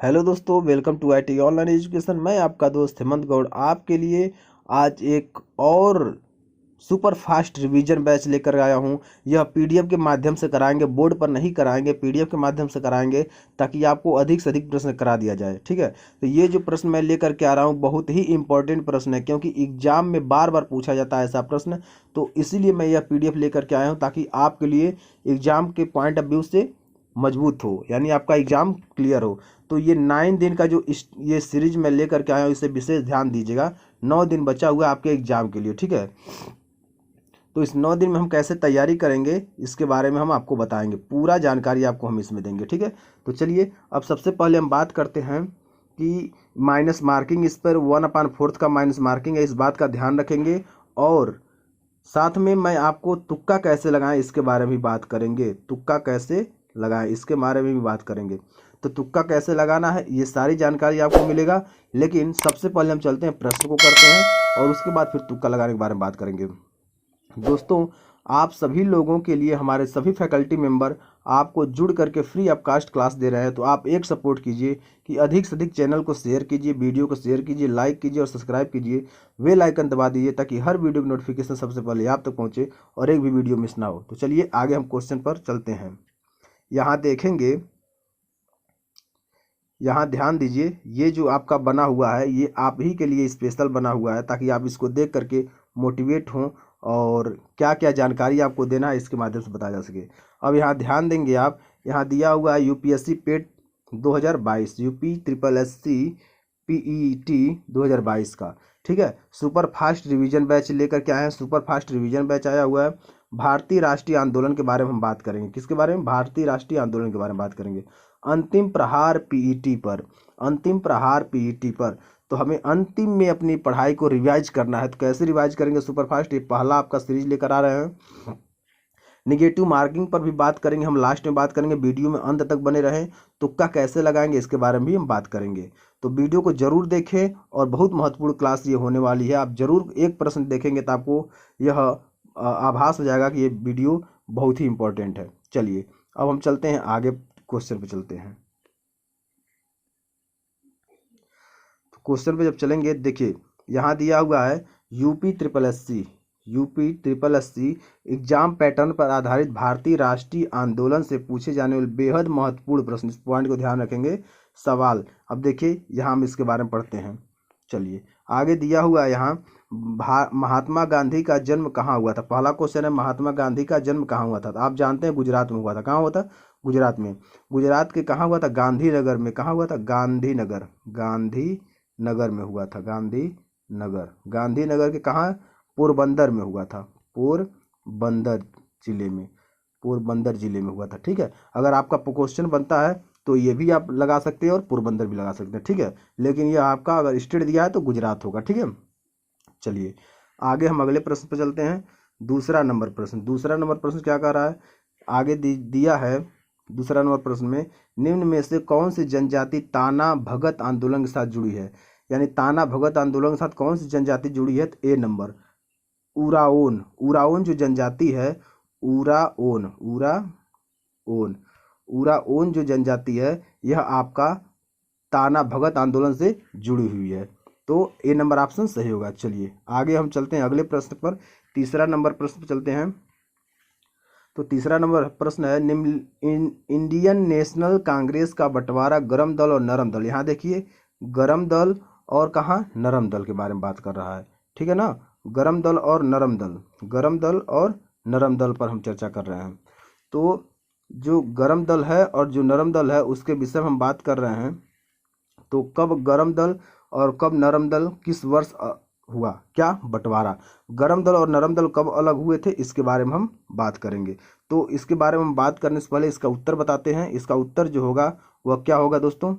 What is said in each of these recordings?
Hello दोस्तों, welcome to IT online education. मैं आपका दोस्त हेमंत गौड़ आपके लिए आज एक और सुपर फास्ट रिवीजन बैच लेकर आया हूं। यह पीडीएफ के माध्यम से कराएंगे, बोर्ड पर नहीं कराएंगे, पीडीएफ के माध्यम से कराएंगे ताकि आपको अधिक से अधिक प्रश्न करा दिया जाए। ठीक है, तो ये जो प्रश्न मैं लेकर के आ रहा हूं बहुत ही इंपॉर्टेंट प्रश्न है, क्योंकि एग्जाम में बार बार पूछा जाता है ऐसा प्रश्न। तो इसीलिए मैं यह पीडीएफ लेकर के आया हूँ ताकि आपके लिए एग्जाम के पॉइंट ऑफ व्यू से मजबूत हो, यानी आपका एग्जाम क्लियर हो। तो ये 9 दिन का जो ये सीरीज मैं लेकर के आया हूँ, इसे विशेष ध्यान दीजिएगा। 9 दिन बचा हुआ है आपके एग्जाम के लिए। ठीक है, तो इस 9 दिन में हम कैसे तैयारी करेंगे इसके बारे में हम आपको बताएंगे, पूरा जानकारी आपको हम इसमें देंगे। ठीक है, तो चलिए अब सबसे पहले हम बात करते हैं कि माइनस मार्किंग, इस पर 1/4 का माइनस मार्किंग है, इस बात का ध्यान रखेंगे। और साथ में मैं आपको तुक्का कैसे लगाएं इसके बारे में भी बात करेंगे, तुक्का कैसे लगाएं इसके बारे में भी बात करेंगे। तो तुक्का कैसे लगाना है ये सारी जानकारी आपको मिलेगा, लेकिन सबसे पहले हम चलते हैं प्रश्न को करते हैं और उसके बाद फिर तुक्का लगाने के बारे में बात करेंगे। दोस्तों, आप सभी लोगों के लिए हमारे सभी फैकल्टी मेंबर आपको जुड़ करके फ्री ऑफ कास्ट क्लास दे रहे हैं। तो आप एक सपोर्ट कीजिए कि अधिक से अधिक चैनल को शेयर कीजिए, वीडियो को शेयर कीजिए, लाइक कीजिए और सब्सक्राइब कीजिए, बेल आइकन दबा दीजिए ताकि हर वीडियो की नोटिफिकेशन सबसे पहले आप तक पहुंचे और एक भी वीडियो मिस ना हो। तो चलिए आगे हम क्वेश्चन पर चलते हैं। यहाँ देखेंगे, यहाँ ध्यान दीजिए, ये जो आपका बना हुआ है ये आप ही के लिए स्पेशल बना हुआ है ताकि आप इसको देख करके मोटिवेट हों और क्या क्या जानकारी आपको देना है इसके माध्यम से बताया जा सके। अब यहाँ ध्यान देंगे आप, यहाँ दिया हुआ है UPSC PET 2022, UP triple S C PET 2022 का। ठीक है, सुपर फास्ट रिवीजन बैच लेकर के आए हैं, सुपर फास्ट रिवीजन बैच आया हुआ है। भारतीय राष्ट्रीय आंदोलन के बारे में हम बात करेंगे, किसके बारे में? भारतीय राष्ट्रीय आंदोलन के बारे में बात करेंगे। अंतिम प्रहार पीईटी पर, अंतिम प्रहार पीईटी पर। तो हमें अंतिम में अपनी पढ़ाई को रिवाइज करना है। तो कैसे रिवाइज करेंगे सुपरफास्ट, ये पहला आपका सीरीज लेकर आ रहे हैं। निगेटिव मार्किंग पर भी बात करेंगे, हम लास्ट में बात करेंगे, वीडियो में अंत तक बने रहें। तुक्का कैसे लगाएंगे इसके बारे में भी हम बात करेंगे। तो वीडियो को जरूर देखें और बहुत महत्वपूर्ण क्लास ये होने वाली है। आप जरूर एक प्रश्न देखेंगे तो आपको यह आभास हो जाएगा कि ये वीडियो बहुत ही इंपॉर्टेंट है। चलिए अब हम चलते हैं आगे, क्वेश्चन पे चलते हैं। तो क्वेश्चन पे जब चलेंगे, देखिए यहाँ दिया हुआ है UP triple S C, UP triple S C exam pattern पर आधारित भारतीय राष्ट्रीय आंदोलन से पूछे जाने वाले बेहद महत्वपूर्ण प्रश्न, इस पॉइंट को ध्यान रखेंगे। सवाल, अब देखिए यहाँ हम इसके बारे में पढ़ते हैं। चलिए आगे दिया हुआ है यहाँ, महात्मा गांधी का जन्म कहाँ हुआ था? पहला क्वेश्चन है, महात्मा गांधी का जन्म कहाँ हुआ था? तो आप जानते हैं गुजरात में हुआ था। कहाँ हुआ था? गुजरात में। गुजरात के कहाँ हुआ था? गांधीनगर में। कहाँ हुआ था? गांधीनगर, गांधीनगर में हुआ था। गांधीनगर, गांधीनगर के कहाँ? पोरबंदर में हुआ था, पोरबंदर जिले में, पोरबंदर जिले में हुआ था। ठीक है, अगर आपका क्वेश्चन बनता है तो ये भी आप लगा सकते हैं और पोरबंदर भी लगा सकते हैं। ठीक है, लेकिन ये आपका अगर स्टेट दिया है तो गुजरात होगा। ठीक है, चलिए आगे हम अगले प्रश्न पर चलते हैं। दूसरा नंबर प्रश्न, दूसरा नंबर प्रश्न क्या कह रहा है? आगे दिया है दूसरा नंबर प्रश्न में, निम्न में से कौन सी जनजाति ताना भगत आंदोलन के साथ जुड़ी है? यानी ताना भगत आंदोलन के साथ कौन सी जनजाति जुड़ी है? तो ए नंबर, उराओन। उराओन जो जनजाति है, उराओन, उराओन, उराओन जो जनजाति है यह आपका ताना भगत आंदोलन से जुड़ी हुई है। तो ए नंबर ऑप्शन सही होगा। चलिए आगे हम चलते हैं अगले प्रश्न पर, तीसरा नंबर प्रश्न पर चलते हैं। तो तीसरा नंबर प्रश्न है, इंडियन नेशनल कांग्रेस का बंटवारा गरम दल और नरम दल। यहाँ देखिए गरम दल और कहाँ नरम दल के बारे में बात कर रहा है। ठीक है ना, गरम दल और नरम दल, गरम दल और नरम दल पर हम चर्चा कर रहे हैं। तो जो गरम दल है और जो नरम दल है उसके विषय में हम बात कर रहे हैं। तो कब गरम दल और कब नरम दल, किस वर्ष हुआ क्या बंटवारा? गरम दल और नरम दल कब अलग हुए थे इसके बारे में हम बात करेंगे। तो इसके बारे में हम बात करने से पहले इसका उत्तर बताते हैं। इसका उत्तर जो होगा वह क्या होगा दोस्तों?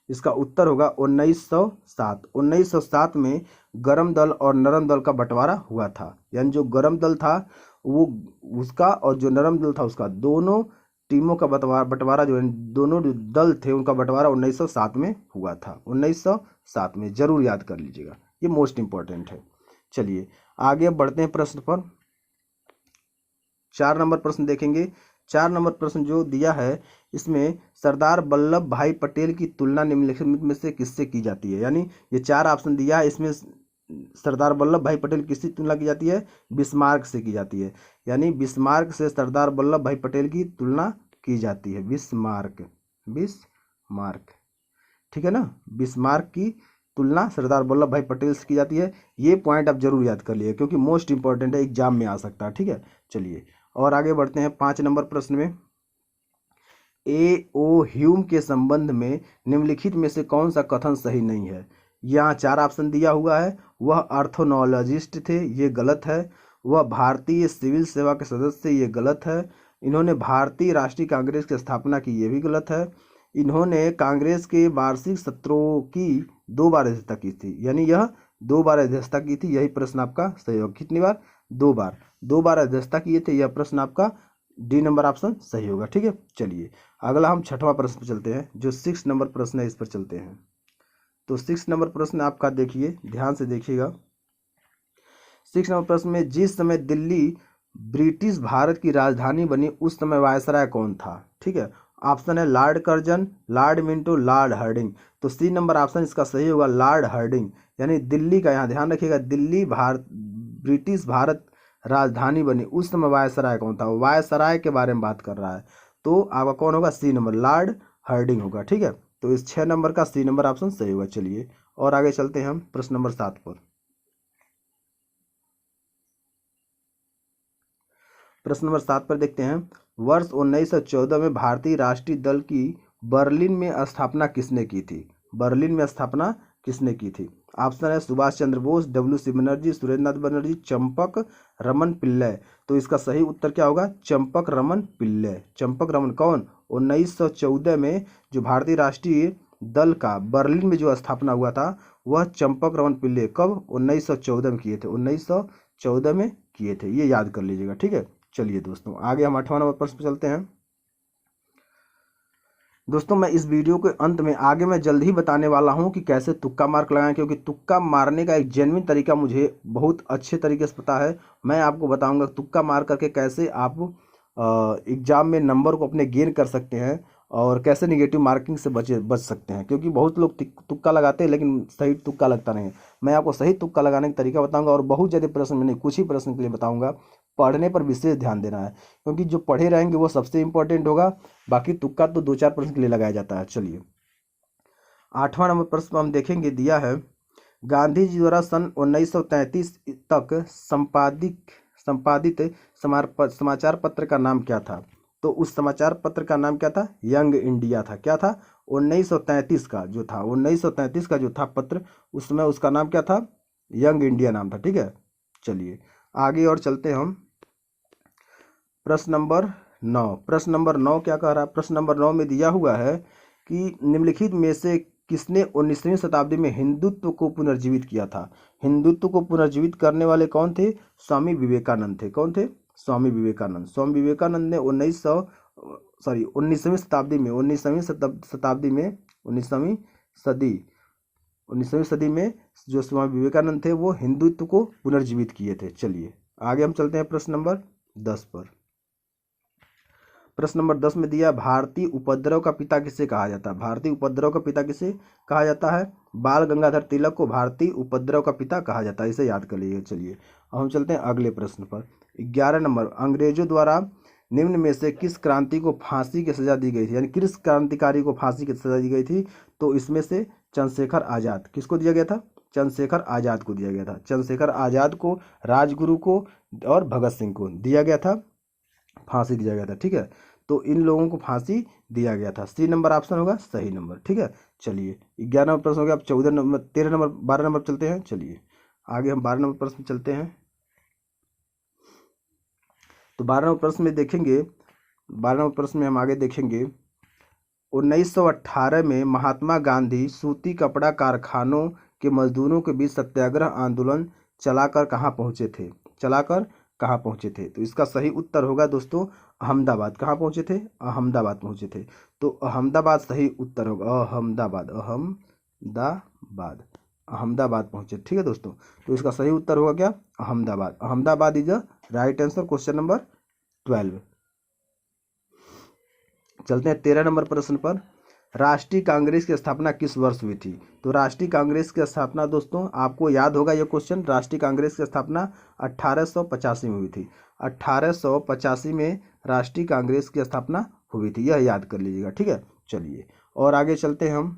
इसका उत्तर होगा 1907। 1907 में गरम दल और नरम दल का बंटवारा हुआ था। यानी जो गरम दल था वो उसका और जो नरम दल था उसका, दोनों टीमों का बंटवारा जो है, दोनों जो दल थे उनका बंटवारा 1907 में हुआ था। 1907 में, जरूर याद कर लीजिएगा, ये मोस्ट इंपॉर्टेंट है। चलिए आगे बढ़ते हैं प्रश्न पर। 4 नंबर प्रश्न देखेंगे। 4 नंबर प्रश्न जो दिया है इसमें सरदार वल्लभ भाई पटेल की तुलना निम्नलिखित में से किससे की जाती है? यानी ये 4 ऑप्शन दिया है, इसमें सरदार वल्लभ भाई पटेल किसकी तुलना की जाती है? बिस्मार्क से की जाती है। यानी बिस्मार्क से सरदार वल्लभ भाई पटेल की तुलना की जाती है। बिस्मार्क, बिस्मार्क, ठीक है ना। बिस्मार्क की तुलना सरदार वल्लभ भाई पटेल से की जाती है। ये पॉइंट आप जरूर याद कर लिए क्योंकि मोस्ट इंपॉर्टेंट है, एग्जाम में आ सकता है, ठीक है। चलिए और आगे बढ़ते हैं 5 नंबर प्रश्न में। ए ओ ह्यूम के संबंध में निम्नलिखित में से कौन सा कथन सही नहीं है? यहाँ 4 ऑप्शन दिया हुआ है। वह आर्थोनोलॉजिस्ट थे, ये गलत है। वह भारतीय सिविल सेवा के सदस्य, ये गलत है। इन्होंने भारतीय राष्ट्रीय कांग्रेस की स्थापना की, ये भी गलत है। इन्होंने कांग्रेस के वार्षिक सत्रों की 2 बार अध्यक्षता की थी, यानी यह 2 बार अध्यक्षता की थी। यही प्रश्न आपका सही होगा। कितनी बार? 2 बार। 2 बार अध्यक्षता किए थे, यह प्रश्न आपका डी नंबर ऑप्शन सही होगा, ठीक है। चलिए अगला हम 6वां प्रश्न पर चलते हैं, जो 6 नंबर प्रश्न है, इस पर चलते हैं। तो 6 नंबर प्रश्न आपका देखिए, ध्यान से देखिएगा। 6 नंबर प्रश्न में, जिस समय दिल्ली ब्रिटिश भारत की राजधानी बनी उस समय वायसराय कौन था? ठीक है। ऑप्शन है Lord Curzon, Lord Minto, Lord Hardinge. तो सी नंबर ऑप्शन इसका सही होगा, लॉर्ड हार्डिंग। यानी दिल्ली का, यहाँ ध्यान रखिएगा, दिल्ली ब्रिटिश भारत राजधानी बनी उस समय वायसराय कौन था? वायसराय के बारे में बात कर रहा है, तो आपका कौन होगा? सी नंबर, लॉर्ड हार्डिंग होगा, ठीक है। तो इस 6 नंबर का सी नंबर ऑप्शन सही होगा। चलिए और आगे चलते हैं हम प्रश्न नंबर 7 पर। प्रश्न नंबर 7 पर देखते हैं, वर्ष 1914 में भारतीय राष्ट्रीय दल की बर्लिन में स्थापना किसने की थी? बर्लिन में स्थापना किसने की थी? ऑप्शन है सुभाष चंद्र बोस, डब्ल्यू.सी. बनर्जी, सुरेंद्रनाथ बनर्जी, चंपक रमन पिल्लय। तो इसका सही उत्तर क्या होगा? चंपक रमन पिल्लय। चंपक रमन कौन? 1914 में जो भारतीय राष्ट्रीय दल का बर्लिन में जो स्थापना हुआ था, वह चंपक रमन पिल्लय कब? 1914 में किए थे। 1914 में किए थे, ये याद कर लीजिएगा, ठीक है। चलिए दोस्तों आगे हम 8वां नंबर प्रश्न पर चलते हैं। दोस्तों मैं इस वीडियो के अंत में आगे मैं जल्द ही बताने वाला हूं कि कैसे तुक्का मार्क लगाएं, क्योंकि तुक्का मारने का एक जेन्युइन तरीका मुझे बहुत अच्छे तरीके से पता है। मैं आपको बताऊंगा तुक्का मार करके कैसे आप एग्जाम में नंबर को अपने गेन कर सकते हैं और कैसे निगेटिव मार्किंग से बच सकते हैं, क्योंकि बहुत लोग तुक्का लगाते हैं लेकिन सही तुक्का लगता नहीं है। मैं आपको सही तुक्का लगाने का तरीका बताऊंगा और बहुत ज़्यादा प्रश्न में नहीं, कुछ ही प्रश्न के लिए बताऊंगा। पढ़ने पर विशेष ध्यान देना है, क्योंकि जो पढ़े रहेंगे वो सबसे इंपॉर्टेंट होगा, बाकी तुक्का तो 2-4 प्रश्न के लिए लगाया जाता है। चलिए 8वां नंबर प्रश्न हम देखेंगे, दिया है गांधी जी द्वारा सन 1933 तक संपादित समाचार पत्र का नाम क्या था? तो उस समाचार पत्र का नाम क्या था? यंग इंडिया था। क्या था? 1933 का जो था, 1933 का जो था पत्र, उस समय उसका नाम क्या था? यंग इंडिया नाम था, ठीक है। चलिए आगे और चलते हैं हम प्रश्न नंबर 9। प्रश्न नंबर 9 क्या कह रहा है? प्रश्न नंबर 9 में दिया हुआ है कि निम्नलिखित में से किसने 19वीं शताब्दी में हिंदुत्व को पुनर्जीवित किया था? हिंदुत्व को पुनर्जीवित करने वाले कौन थे? स्वामी विवेकानंद थे। कौन थे? स्वामी विवेकानंद। स्वामी विवेकानंद ने 19वीं शताब्दी में 19वीं सदी में जो स्वामी विवेकानंद थे वो हिंदुत्व को पुनर्जीवित किए थे। चलिए आगे हम चलते हैं प्रश्न नंबर 10 पर। प्रश्न नंबर 10 में दिया, भारतीय उपद्रव का पिता किसे कहा जाता है? भारतीय उपद्रव का पिता किसे कहा जाता है? बाल गंगाधर तिलक को भारतीय उपद्रव का पिता कहा जाता है, इसे याद कर लीजिए। चलिए अब हम चलते हैं अगले प्रश्न पर। 11 नंबर, अंग्रेजों द्वारा निम्न में से किस क्रांति को फांसी की सजा दी गई थी? यानी किस क्रांतिकारी को फांसी की सजा दी गई थी? तो इसमें से चंद्रशेखर आजाद। किसको दिया गया था? चंद्रशेखर आजाद को दिया गया था। चंद्रशेखर आजाद को, राजगुरु को और भगत सिंह को दिया गया था, फांसी दिया गया था, ठीक है। तो इन लोगों को फांसी दिया गया था। सी नंबर ऑप्शन होगा सही नंबर, ठीक है। चलिए 11 नंबर प्रश्न हो गया। अब 14 नंबर, 13 नंबर, 12 नंबर चलते हैं। चलिए आगे हम 12 नंबर प्रश्न चलते हैं। तो 12 नंबर प्रश्न में देखेंगे, 12 नंबर प्रश्न में हम आगे देखेंगे 1918 में महात्मा गांधी सूती कपड़ा कारखानों के मजदूरों के बीच सत्याग्रह आंदोलन चलाकर कहाँ पहुँचे थे? तो इसका सही उत्तर होगा दोस्तों अहमदाबाद। कहाँ पहुँचे थे? अहमदाबाद पहुँचे थे। तो अहमदाबाद सही उत्तर होगा। अहमदाबाद पहुँचे, ठीक है दोस्तों। तो इसका सही उत्तर होगा क्या? Ahmedabad. Ahmedabad is the right answer, question number 12। चलते हैं 13 नंबर प्रश्न पर। राष्ट्रीय कांग्रेस की स्थापना किस वर्ष हुई थी? तो राष्ट्रीय कांग्रेस की स्थापना दोस्तों आपको याद होगा ये क्वेश्चन, राष्ट्रीय कांग्रेस की स्थापना 1885 में हुई थी। 1885 में राष्ट्रीय कांग्रेस की स्थापना हुई थी, यह याद कर लीजिएगा, ठीक है। चलिए और आगे चलते हैं हम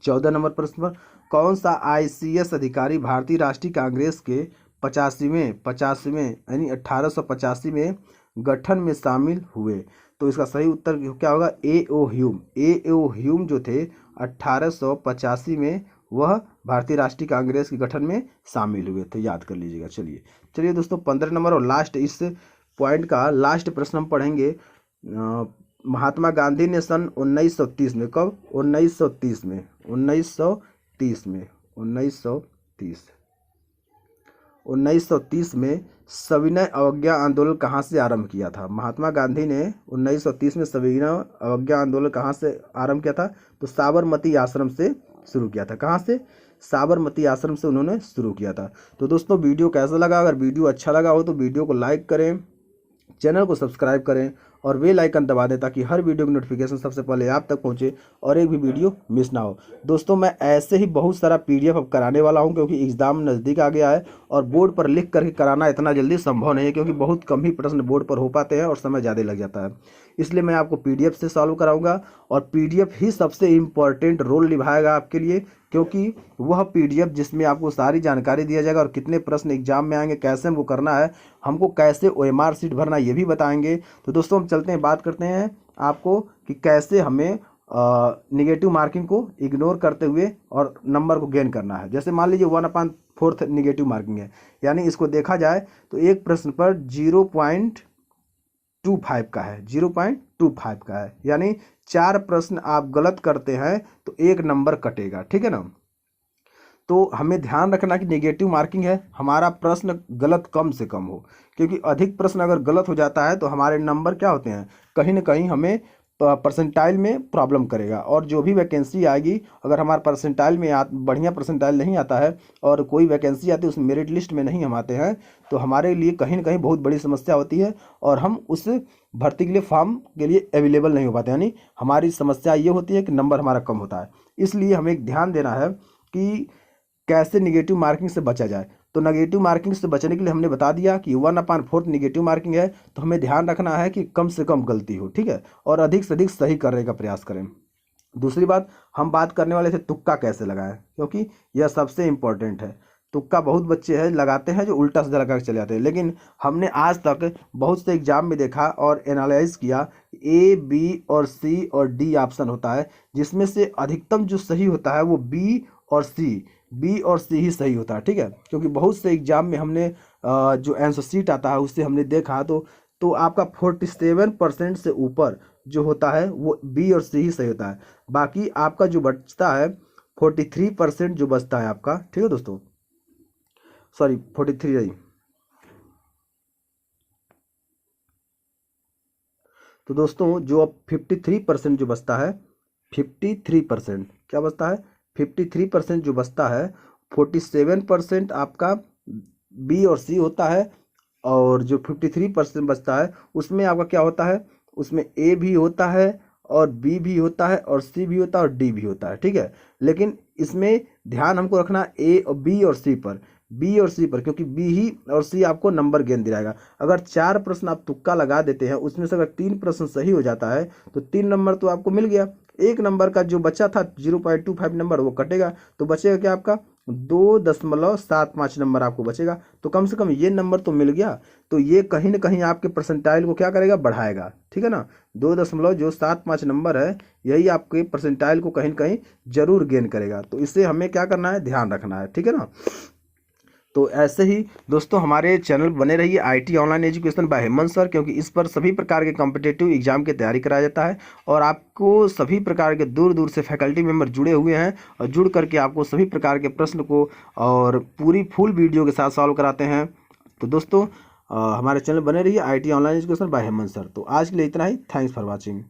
14 नंबर प्रश्न पर। कौन सा ICS अधिकारी भारतीय राष्ट्रीय कांग्रेस के 85वें यानी 1885 में गठन में शामिल हुए? तो इसका सही उत्तर क्या होगा? A.O. ह्यूम। A.O. ह्यूम जो थे 1885 में वह भारतीय राष्ट्रीय कांग्रेस के गठन में शामिल हुए थे, याद कर लीजिएगा। चलिए दोस्तों 15 नंबर और लास्ट इस पॉइंट का लास्ट प्रश्न हम पढ़ेंगे। महात्मा गांधी ने सन 1930 में, कब? 1930 में 1930 में सविनय अवज्ञा आंदोलन कहाँ से आरंभ किया था? महात्मा गांधी ने 1930 में सविनय अवज्ञा आंदोलन कहाँ से आरंभ किया था? तो साबरमती आश्रम से शुरू किया था। कहाँ से? साबरमती आश्रम से उन्होंने शुरू किया था। तो दोस्तों वीडियो कैसा लगा? अगर वीडियो अच्छा लगा हो तो वीडियो को लाइक करें, चैनल को सब्सक्राइब करें और बेल आइकन दबा दें ताकि हर वीडियो की नोटिफिकेशन सबसे पहले आप तक पहुंचे और एक भी वीडियो मिस ना हो। दोस्तों मैं ऐसे ही बहुत सारा PDF अब कराने वाला हूं क्योंकि एग्ज़ाम नज़दीक आ गया है और बोर्ड पर लिख करके कराना इतना जल्दी संभव नहीं है क्योंकि बहुत कम ही प्रश्न बोर्ड पर हो पाते हैं और समय ज़्यादा लग जाता है। इसलिए मैं आपको PDF से सॉल्व कराऊंगा और PDF ही सबसे इम्पॉर्टेंट रोल निभाएगा आपके लिए, क्योंकि वह PDF जिसमें आपको सारी जानकारी दिया जाएगा और कितने प्रश्न एग्जाम में आएंगे, कैसे हमको करना है, हमको कैसे OMR शीट भरना ये भी बताएंगे। तो दोस्तों हम चलते हैं, बात करते हैं आपको कि कैसे हमें निगेटिव मार्किंग को इग्नोर करते हुए और नंबर को गेन करना है। जैसे मान लीजिए 1/4 निगेटिव मार्किंग है, यानी इसको देखा जाए तो एक प्रश्न पर 0.25 का है, 0.25 का है, यानी 4 प्रश्न आप गलत करते हैं तो 1 नंबर कटेगा, ठीक है ना। तो हमें ध्यान रखना कि नेगेटिव मार्किंग है, हमारा प्रश्न गलत कम से कम हो, क्योंकि अधिक प्रश्न अगर गलत हो जाता है तो हमारे नंबर क्या होते हैं, कहीं ना कहीं हमें परसेंटाइल में प्रॉब्लम करेगा। और जो भी वैकेंसी आएगी अगर हमारे परसेंटाइल में बढ़िया परसेंटाइल नहीं आता है और कोई वैकेंसी आती है उस मेरिट लिस्ट में नहीं हम आते हैं तो हमारे लिए कहीं ना कहीं बहुत बड़ी समस्या होती है और हम उस भर्ती के लिए फॉर्म के लिए अवेलेबल नहीं हो पाते। यानी हमारी समस्या ये होती है कि नंबर हमारा कम होता है। इसलिए हमें एक ध्यान देना है कि कैसे निगेटिव मार्किंग से बचा जाए। तो नेगेटिव मार्किंग से बचने के लिए हमने बता दिया कि 1/4 निगेटिव मार्किंग है, तो हमें ध्यान रखना है कि कम से कम गलती हो, ठीक है, और अधिक से अधिक सही करने का प्रयास करें। दूसरी बात हम बात करने वाले थे तुक्का कैसे लगाएं, क्योंकि यह सबसे इम्पोर्टेंट है। तुक्का बहुत बच्चे हैं लगाते हैं जो उल्टा सीधा लगा के चले जाते हैं, लेकिन हमने आज तक बहुत से एग्जाम में देखा और एनालाइज किया, A, B और C और D ऑप्शन होता है, जिसमें से अधिकतम जो सही होता है वो B और C ही सही होता है, ठीक है। क्योंकि बहुत से एग्जाम में हमने जो आंसर शीट आता है उससे हमने देखा तो आपका 47% से ऊपर जो होता है वो B और C ही सही होता है। बाकी आपका जो बचता है 43% जो बचता है आपका, ठीक है दोस्तों, सॉरी 43 नहीं, तो दोस्तों जो अब 53% जो बचता है, 53% क्या बचता है, 53% जो बचता है, 47% आपका B और C होता है और जो 53% बचता है उसमें आपका क्या होता है, उसमें A भी होता है और B भी होता है और C भी होता है और D भी होता है, ठीक है। लेकिन इसमें ध्यान हमको रखना A और B और C पर, B और C पर, क्योंकि B ही और C आपको नंबर गेन दिलाएगा। अगर 4 प्रश्न आप तुक्का लगा देते हैं उसमें से अगर 3 प्रश्न सही हो जाता है तो 3 नंबर तो आपको मिल गया, 1 नंबर का जो बचा था 0.25 नंबर वो कटेगा, तो बचेगा क्या आपका 2.75 नंबर आपको बचेगा। तो कम से कम ये नंबर तो मिल गया, तो ये कहीं ना कहीं आपके परसेंटाइल को क्या करेगा, बढ़ाएगा, ठीक है ना। 2.75 नंबर है, यही आपके परसेंटाइल को कहीं ना कहीं जरूर गेन करेगा। तो इससे हमें क्या करना है, ध्यान रखना है, ठीक है ना। तो ऐसे ही दोस्तों हमारे चैनल बने रहिए IT online education by Hemant sir, क्योंकि इस पर सभी प्रकार के कॉम्पिटिटिव एग्जाम की तैयारी कराया जाता है और आपको सभी प्रकार के दूर दूर से फैकल्टी मेंबर जुड़े हुए हैं और जुड़ करके आपको सभी प्रकार के प्रश्न को और पूरी फुल वीडियो के साथ सॉल्व कराते हैं। तो दोस्तों हमारे चैनल बने रहिए IT online education by Hemant sir. तो आज के लिए इतना ही, थैंक्स फॉर वॉचिंग।